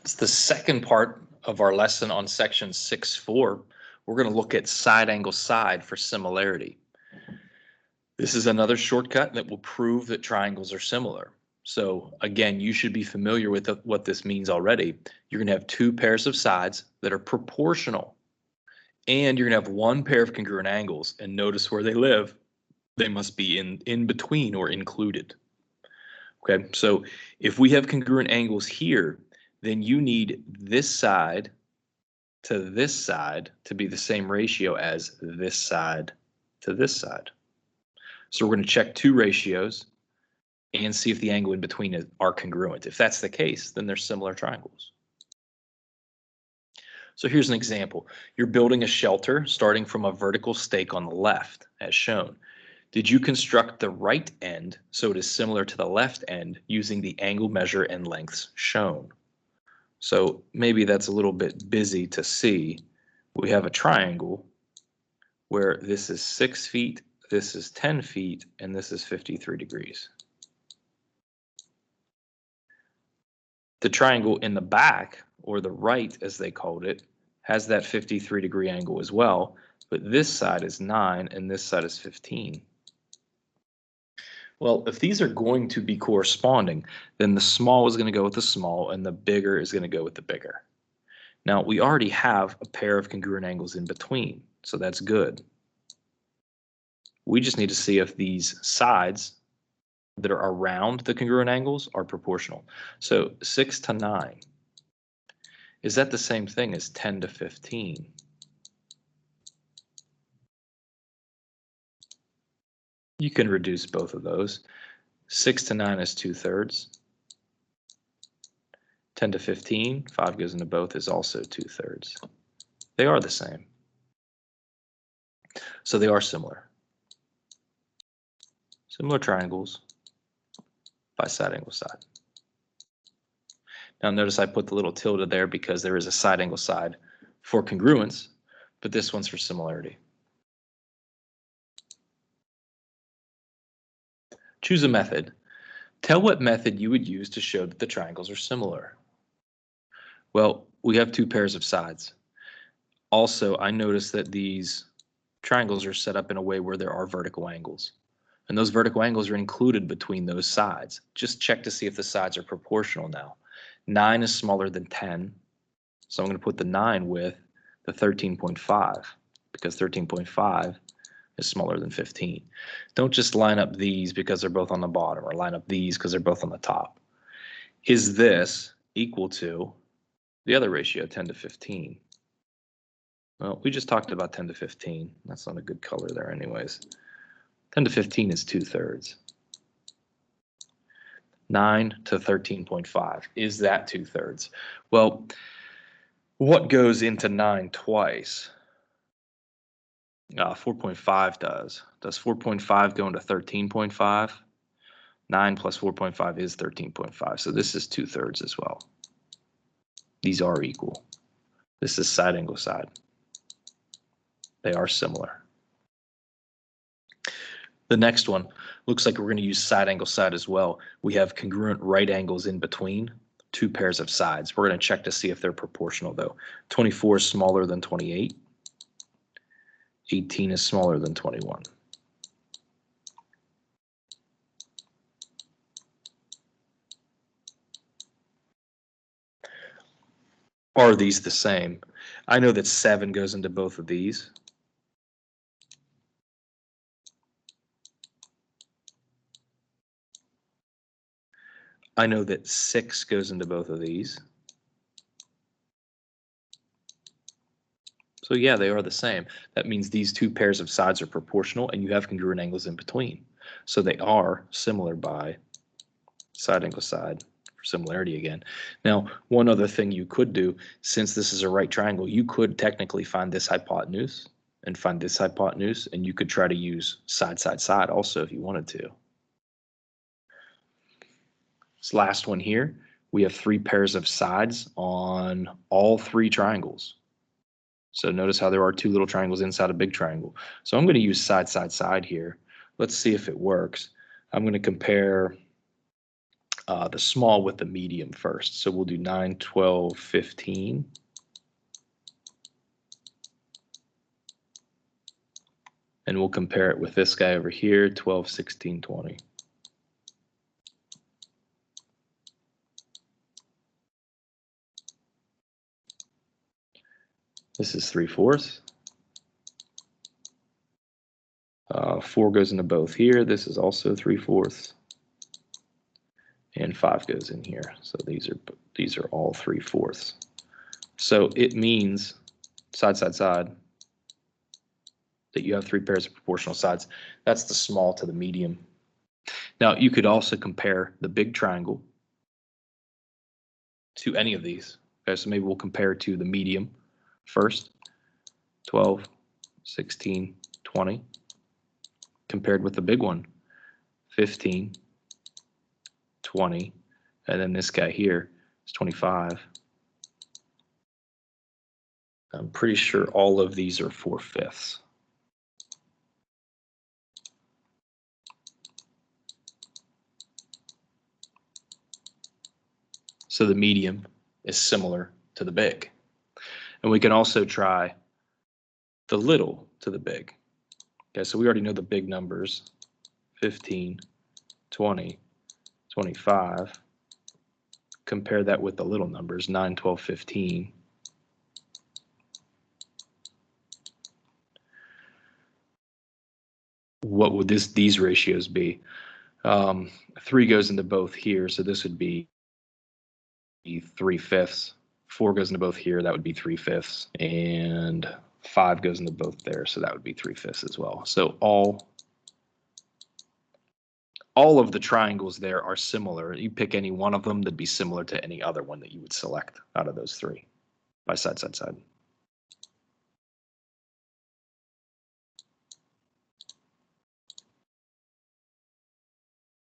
It's the second part of our lesson on section 6.4. We're going to look at side angle side for similarity. This is another shortcut that will prove that triangles are similar. So again, you should be familiar with what this means already. You're going to have two pairs of sides that are proportional, and you're going to have one pair of congruent angles, and notice where they live. They must be in between or included. Okay, so if we have congruent angles here, then you need this side to this side to be the same ratio as this side to this side. So we're going to check two ratios and see if the angle in between are congruent. If that's the case, then they're similar triangles. So here's an example. You're building a shelter starting from a vertical stake on the left, as shown. Did you construct the right end so it is similar to the left end using the angle measure and lengths shown? So maybe that's a little bit busy to see. We have a triangle where this is 6 feet, this is 10 feet, and this is 53 degrees. The triangle in the back, or the right as they called it, has that 53-degree angle as well, but this side is 9 and this side is 15. Well, if these are going to be corresponding, then the small is going to go with the small and the bigger is going to go with the bigger. Now, we already have a pair of congruent angles in between, so that's good. We just need to see if these sides that are around the congruent angles are proportional. So 6 to 9, is that the same thing as 10 to 15? You can reduce both of those. 6 to 9 is 2/3. 10 to 15, 5 goes into both, is also 2/3. They are the same. So they are similar. Similar triangles by side angle side. Now notice I put the little tilde there because there is a side angle side for congruence, but this one's for similarity. Choose a method. Tell what method you would use to show that the triangles are similar. Well, we have two pairs of sides. Also, I noticed that these triangles are set up in a way where there are vertical angles. And those vertical angles are included between those sides. Just check to see if the sides are proportional now. 9 is smaller than 10, so I'm going to put the 9 with the 13.5 because 13.5 is smaller than 15. Don't just line up these because they're both on the bottom or line up these because they're both on the top. Is this equal to the other ratio, 10 to 15? Well, we just talked about 10 to 15. That's not a good color there anyways. 10 to 15 is 2/3. 9 to 13.5. Is that 2/3? Well, what goes into 9 twice? 4.5 does. Does 4.5 go into 13.5? 9 plus 4.5 is 13.5. So this is 2/3 as well. These are equal. This is side angle side. They are similar. The next one looks like we're going to use side angle side as well. We have congruent right angles in between two pairs of sides. We're going to check to see if they're proportional though. 24 is smaller than 28. 18 is smaller than 21. Are these the same? I know that 7 goes into both of these. I know that 6 goes into both of these. So yeah, they are the same. That means these two pairs of sides are proportional and you have congruent angles in between. So they are similar by side angle side for similarity again. Now, one other thing you could do, since this is a right triangle, you could technically find this hypotenuse and find this hypotenuse, and you could try to use side, side, side also if you wanted to. This last one here, we have 3 pairs of sides on all 3 triangles. So notice how there are 2 little triangles inside a big triangle. So I'm going to use side, side, side here. Let's see if it works. I'm going to compare the small with the medium first. So we'll do 9, 12, 15. And we'll compare it with this guy over here, 12, 16, 20. This is 3/4. 4 goes into both here. This is also 3/4. And 5 goes in here. So these are all 3/4. So it means side, side, side that you have 3 pairs of proportional sides. That's the small to the medium. Now you could also compare the big triangle to any of these. Okay, so maybe we'll compare to the medium first, 12, 16, 20, compared with the big one, 15, 20, and then this guy here is 25. I'm pretty sure all of these are 4/5. So the medium is similar to the big. And we can also try the little to the big. Okay, so we already know the big numbers, 15, 20, 25. Compare that with the little numbers, 9, 12, 15. What would these ratios be? 3 goes into both here, so this would be 3/5. 4 goes into both here, that would be 3/5. And 5 goes into both there, so that would be 3/5 as well. So all of the triangles there are similar. You pick any one of them, that'd be similar to any other one that you would select out of those 3 by side, side, side.